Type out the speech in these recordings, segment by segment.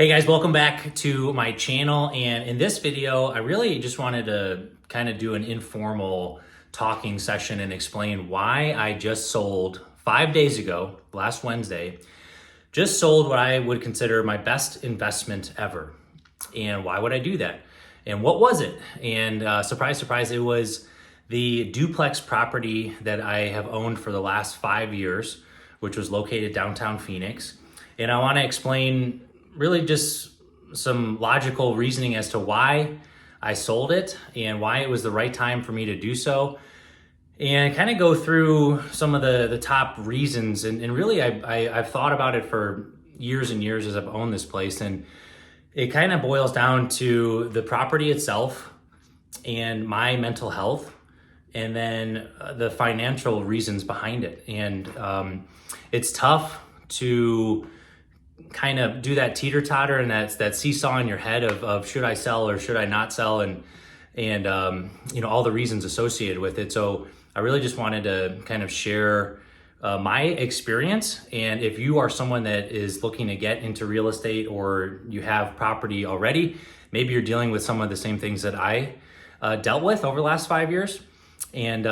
Hey guys, welcome back to my channel. And in this video, I really just wanted to kind of do an informal talking session and explain why I just sold 5 days ago, last Wednesday, just sold what I would consider my best investment ever. And why would I do that? And what was it? And surprise, surprise, it was the duplex property that I have owned for the last 5 years, which was located downtown Phoenix. And I want to explain really just some logical reasoning as to why I sold it and why it was the right time for me to do so. And kind of go through some of the top reasons. And really, I've thought about it for years and years as I've owned this place. And it kind of boils down to the property itself and my mental health, and then the financial reasons behind it. And it's tough to kind of do that teeter-totter and that seesaw in your head of should I sell or should I not sell, and all the reasons associated with it. So I really just wanted to kind of share my experience. And if you are someone that is looking to get into real estate, or you have property already, maybe you're dealing with some of the same things that I dealt with over the last 5 years, and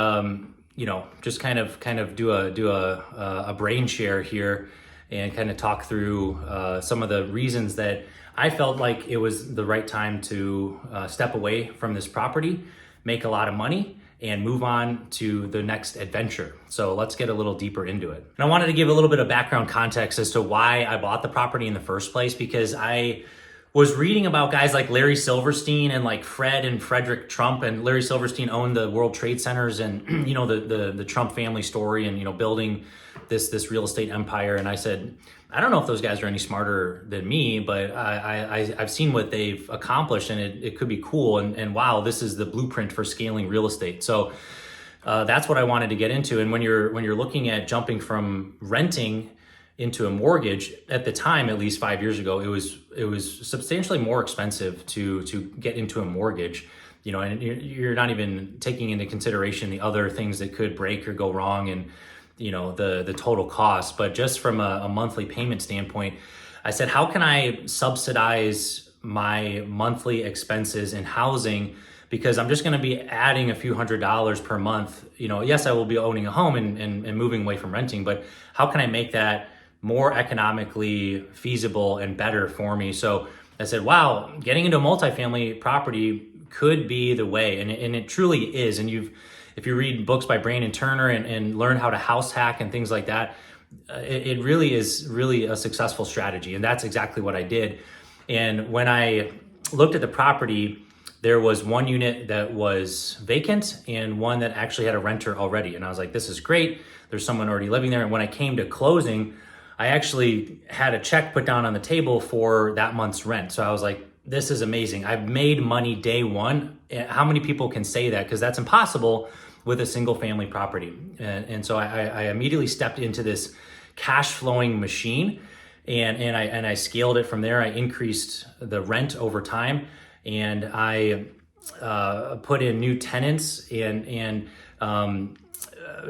just kind of do a brain share here and kind of talk through some of the reasons that I felt like it was the right time to step away from this property, make a lot of money, and move on to the next adventure. So let's get a little deeper into it. And I wanted to give a little bit of background context as to why I bought the property in the first place, because I was reading about guys like Larry Silverstein and like Fred and Frederick Trump. And Larry Silverstein owned the World Trade Centers, and the Trump family story, and building this real estate empire. And I said, I don't know if those guys are any smarter than me, but I've seen what they've accomplished, and it could be cool. And wow, this is the blueprint for scaling real estate. So that's what I wanted to get into. And when you're looking at jumping from renting into a mortgage, at the time, at least 5 years ago, it was substantially more expensive to get into a mortgage. And you're not even taking into consideration the other things that could break or go wrong, and the total cost. But just from a monthly payment standpoint, I said, how can I subsidize my monthly expenses in housing? Because I'm just going to be adding a few $100s per month. Yes, I will be owning a home and moving away from renting, but how can I make that more economically feasible and better for me? So I said, wow, getting into a multifamily property could be the way. And it truly is. And if you read books by Brandon Turner and learn how to house hack and things like that, it really is really a successful strategy. And that's exactly what I did. And when I looked at the property, there was one unit that was vacant and one that actually had a renter already. And I was like, this is great. There's someone already living there. And when I came to closing, I actually had a check put down on the table for that month's rent. So I was like, this is amazing. I've made money day one. How many people can say that? Because that's impossible with a single family property. And so I immediately stepped into this cash flowing machine, and I scaled it from there. I increased the rent over time, and I put in new tenants and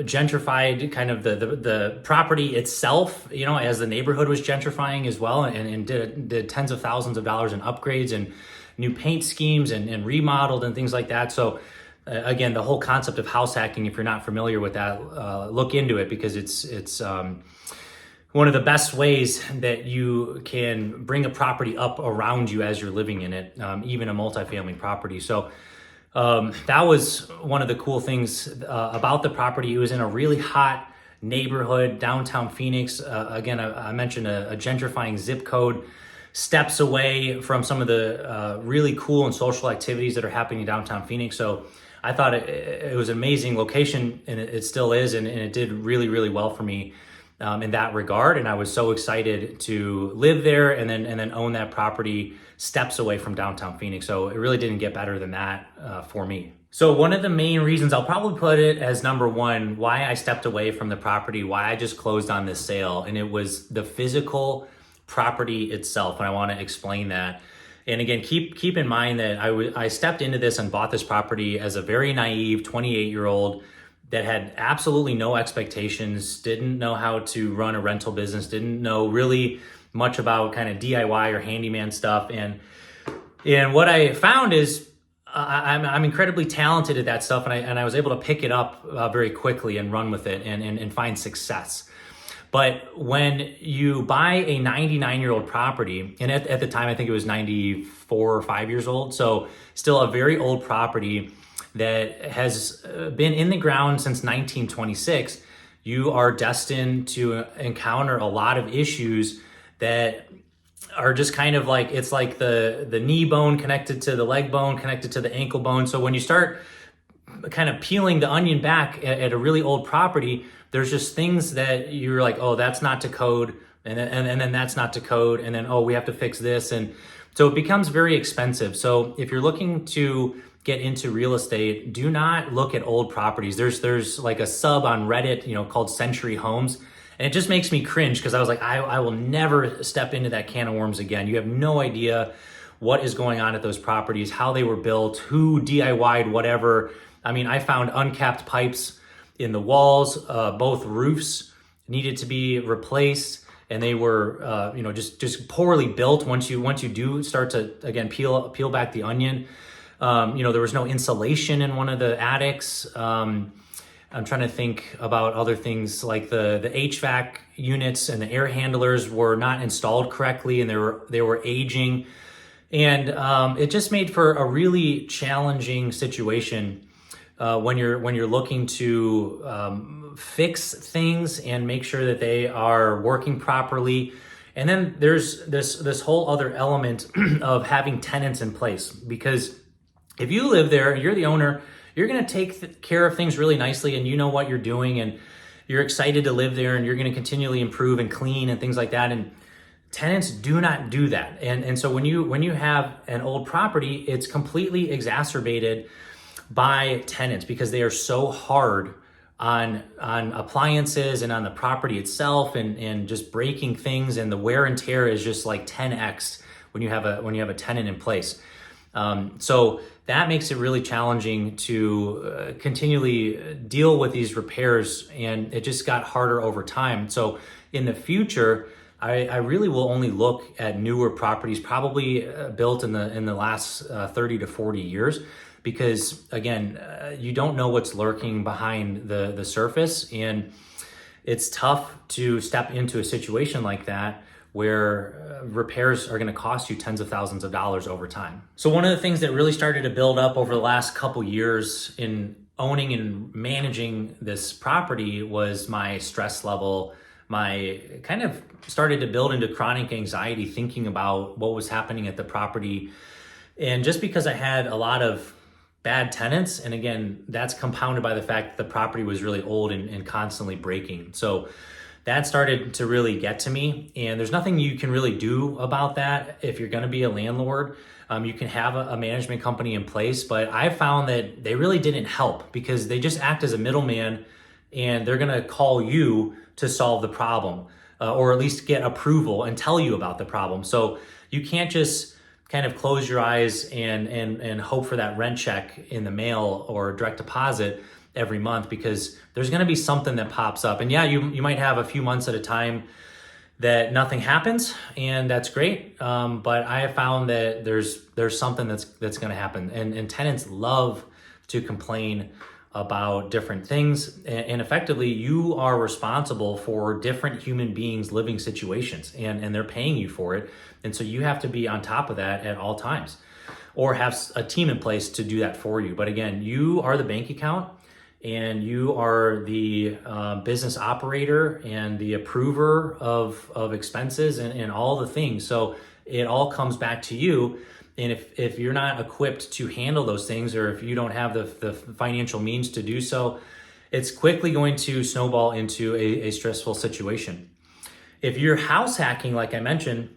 gentrified kind of the property itself, as the neighborhood was gentrifying as well, and did tens of thousands of dollars in upgrades and new paint schemes and remodeled and things like that. So again, the whole concept of house hacking, if you're not familiar with that, look into it, because it's one of the best ways that you can bring a property up around you as you're living in it, even a multifamily property. So that was one of the cool things about the property. It was in a really hot neighborhood, downtown Phoenix. Again, I mentioned a gentrifying zip code, steps away from some of the really cool and social activities that are happening in downtown Phoenix. So I thought it was an amazing location, and it still is, and it did really, really well for me in that regard. And I was so excited to live there and then own that property steps away from downtown Phoenix. So it really didn't get better than that for me. So one of the main reasons, I'll probably put it as number one, why I stepped away from the property, why I just closed on this sale, and it was the physical property itself. And I want to explain that. And again, keep in mind that I stepped into this and bought this property as a very naive 28-year-old that had absolutely no expectations, didn't know how to run a rental business, didn't know really much about kind of DIY or handyman stuff. And what I found is I'm incredibly talented at that stuff, and I was able to pick it up very quickly and run with it and find success. But when you buy a 99-year-old property, and at the time I think it was 94 or 5 years old, so still a very old property that has been in the ground since 1926, you are destined to encounter a lot of issues that are just kind of like, it's like the knee bone connected to the leg bone, connected to the ankle bone. So when you start kind of peeling the onion back at a really old property, there's just things that you're like, oh, that's not to code, and then that's not to code, and then, oh, we have to fix this. And so it becomes very expensive. So if you're looking to get into real estate, do not look at old properties. There's like a sub on Reddit, called Century Homes. And it just makes me cringe because I was like, I will never step into that can of worms again. You have no idea what is going on at those properties, how they were built, who DIY'd whatever. I mean, I found uncapped pipes in the walls. Both roofs needed to be replaced, and they were, just poorly built. Once you do start to, again, peel back the onion, there was no insulation in one of the attics. I'm trying to think about other things like the HVAC units and the air handlers were not installed correctly, and they were aging, and it just made for a really challenging situation when you're looking to fix things and make sure that they are working properly. And then there's this whole other element of having tenants in place, because if you live there, you're the owner, you're going to take care of things really nicely, and you know what you're doing, and you're excited to live there, and you're going to continually improve and clean and things like that. And tenants do not do that. And so when you have an old property, it's completely exacerbated by tenants because they are so hard on appliances and on the property itself, and just breaking things, and the wear and tear is just like 10x when you have a tenant in place. So that makes it really challenging to continually deal with these repairs, and it just got harder over time. So in the future, I really will only look at newer properties, probably built in the last 30 to 40 years, because again, you don't know what's lurking behind the surface, and it's tough to step into a situation like that where repairs are going to cost you tens of thousands of dollars over time. So one of the things that really started to build up over the last couple years in owning and managing this property was my stress level. My kind of started to build into chronic anxiety thinking about what was happening at the property. And just because I had a lot of bad tenants, and again, that's compounded by the fact that the property was really old and constantly breaking. So that started to really get to me, and there's nothing you can really do about that. If you're going to be a landlord, you can have a management company in place, but I found that they really didn't help because they just act as a middleman, and they're going to call you to solve the problem, or at least get approval and tell you about the problem. So you can't just kind of close your eyes and hope for that rent check in the mail or direct deposit every month, because there's going to be something that pops up. And yeah, you might have a few months at a time that nothing happens, and that's great. But I have found that there's something that's going to happen, and tenants love to complain about different things, and effectively you are responsible for different human beings living situations, and they're paying you for it. And so you have to be on top of that at all times, or have a team in place to do that for you. But again, you are the bank account, and you are the business operator and the approver of expenses and all the things. So it all comes back to you. And if you're not equipped to handle those things, or if you don't have the financial means to do so, it's quickly going to snowball into a stressful situation. If you're house hacking, like I mentioned,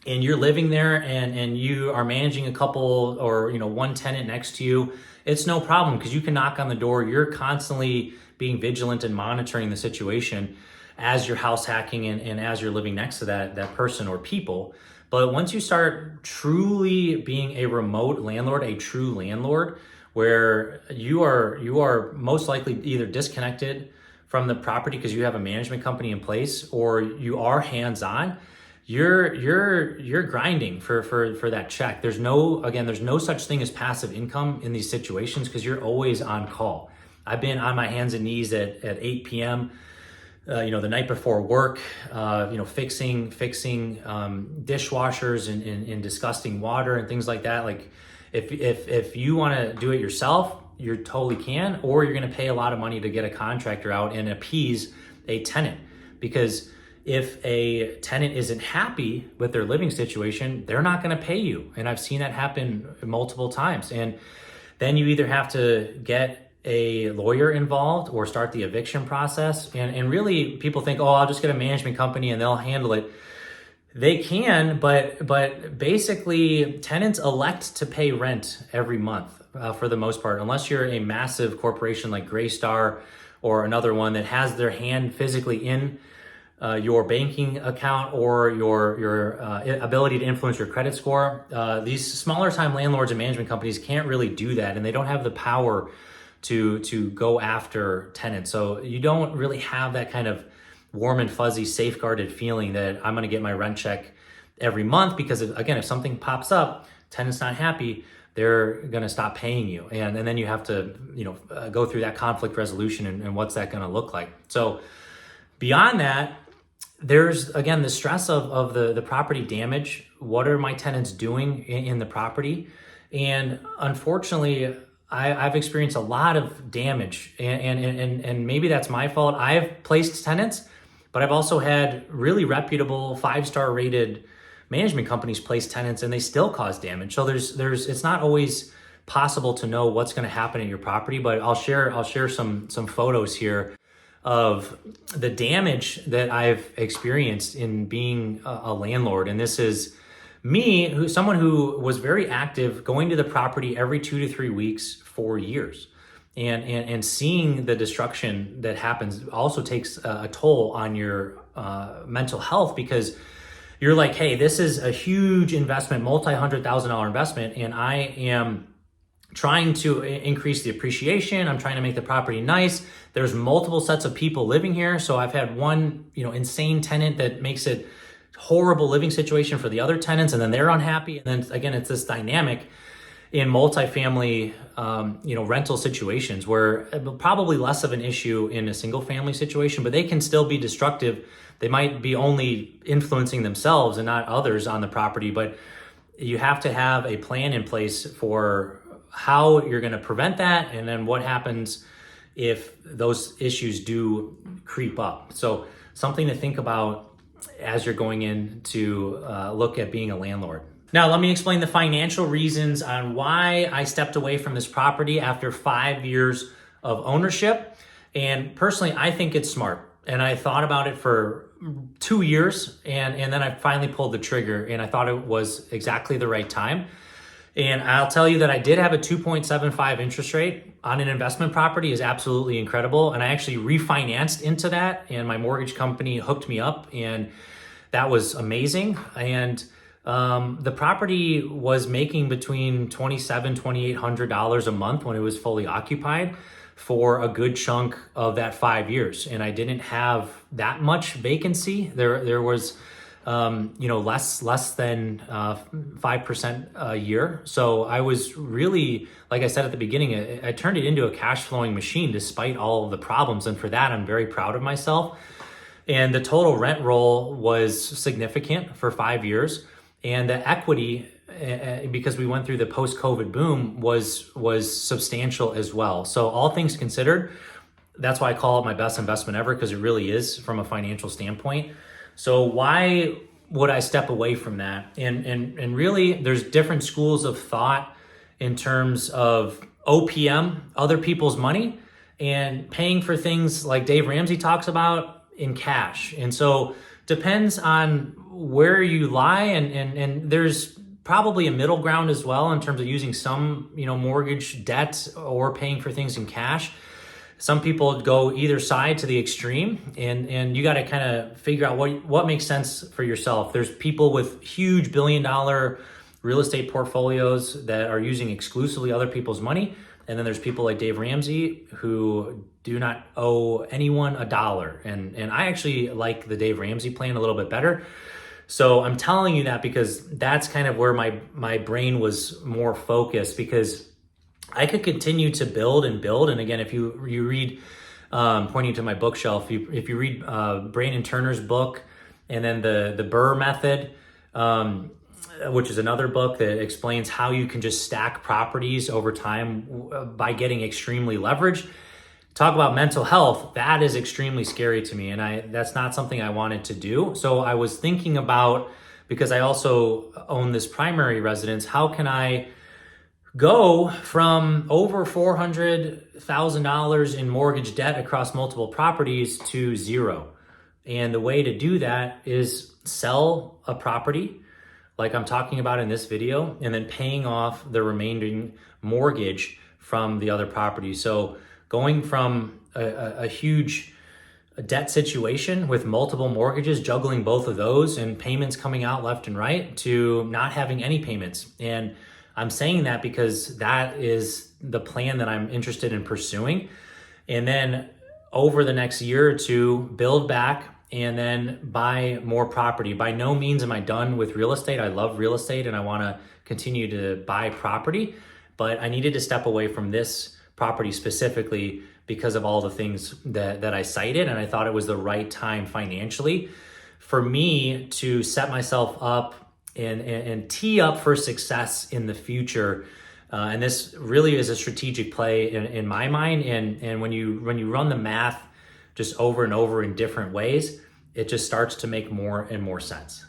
and you're living there and you are managing a couple or one tenant next to you, it's no problem because you can knock on the door. You're constantly being vigilant and monitoring the situation as you're house hacking and as you're living next to that person or people. But once you start truly being a remote landlord, a true landlord, where you are most likely either disconnected from the property because you have a management company in place, or you are hands-on, you're grinding for that check. There's no such thing as passive income in these situations because you're always on call. I've been on my hands and knees at 8 p.m. The night before work, fixing dishwashers and disgusting water and things like that. Like if you want to do it yourself, you totally can, or you're going to pay a lot of money to get a contractor out and appease a tenant. Because if a tenant isn't happy with their living situation, they're not going to pay you. And I've seen that happen multiple times. And then you either have to get a lawyer involved or start the eviction process. And really people think, oh, I'll just get a management company and they'll handle it. They can, but basically tenants elect to pay rent every month for the most part, unless you're a massive corporation like Greystar or another one that has their hand physically in your banking account or your ability to influence your credit score. These smaller time landlords and management companies can't really do that, and they don't have the power to go after tenants. So you don't really have that kind of warm and fuzzy safeguarded feeling that I'm going to get my rent check every month, because if something pops up, tenant's not happy, they're going to stop paying you. And then you have to, go through that conflict resolution and what's that going to look like. So beyond that, there's, again, the stress of the property damage. What are my tenants doing in the property? And unfortunately, I've experienced a lot of damage, and maybe that's my fault. I've placed tenants, but I've also had really reputable 5-star rated management companies place tenants, and they still cause damage. So it's not always possible to know what's going to happen in your property. But I'll share some photos here of the damage that I've experienced in being a landlord. And this is me, someone who was very active, going to the property every 2 to 3 weeks for years. And seeing the destruction that happens also takes a toll on your mental health, because you're like, hey, this is a huge investment, multi-$100,000 investment, and I am trying to increase the appreciation. I'm trying to make the property nice. There's multiple sets of people living here. So I've had one, insane tenant that makes it horrible living situation for the other tenants, and then they're unhappy. And then again, it's this dynamic in multifamily, rental situations where probably less of an issue in a single family situation, but they can still be destructive. They might be only influencing themselves and not others on the property, but you have to have a plan in place for how you're going to prevent that, and then what happens if those issues do creep up. So something to think about as you're going in to look at being a landlord. Now, let me explain the financial reasons on why I stepped away from this property after 5 years of ownership. And personally, I think it's smart. And I thought about it for 2 years, and then I finally pulled the trigger, and I thought it was exactly the right time. And I'll tell you that I did have a 2.75 interest rate on an investment property is absolutely incredible. And I actually refinanced into that, and my mortgage company hooked me up, and that was amazing. And the property was making between $2,700, $2,800 a month when it was fully occupied for a good chunk of that 5 years. And I didn't have that much vacancy. There was less than 5% a year. So I was really, like I said at the beginning, I turned it into a cash flowing machine despite all of the problems. And for that, I'm very proud of myself. And the total rent roll was significant for 5 years. And the equity, because we went through the post-COVID boom, was substantial as well. So all things considered, that's why I call it my best investment ever, because it really is from a financial standpoint. So why would I step away from that? And really, there's different schools of thought in terms of OPM, other people's money, and paying for things like Dave Ramsey talks about in cash. And so depends on where you lie, and there's probably a middle ground as well in terms of using some, mortgage debt or paying for things in cash. Some people go either side to the extreme, and you got to kind of figure out what makes sense for yourself. There's people with huge $1 billion real estate portfolios that are using exclusively other people's money. And then there's people like Dave Ramsey who do not owe anyone a dollar. And I actually like the Dave Ramsey plan a little bit better, So I'm telling you that because that's kind of where my brain was more focused, because I could continue to build and build. And again, if you read, pointing to my bookshelf, if you read Brandon Turner's book, and then the Burr method, which is another book that explains how you can just stack properties over time by getting extremely leveraged. Talk about mental health. That is extremely scary to me, and that's not something I wanted to do. So I was thinking about, because I also own this primary residence, how can I go from over $400,000 in mortgage debt across multiple properties to zero? And the way to do that is sell a property, like I'm talking about in this video, and then paying off the remaining mortgage from the other property. So going from a huge debt situation with multiple mortgages, juggling both of those and payments coming out left and right, to not having any payments. And I'm saying that because that is the plan that I'm interested in pursuing. And then over the next year or two, build back and then buy more property. By no means am I done with real estate. I love real estate and I want to continue to buy property, but I needed to step away from this property specifically because of all the things that I cited. And I thought it was the right time financially for me to set myself up and tee up for success in the future. And this really is a strategic play in my mind. And when you run the math just over and over in different ways, it just starts to make more and more sense.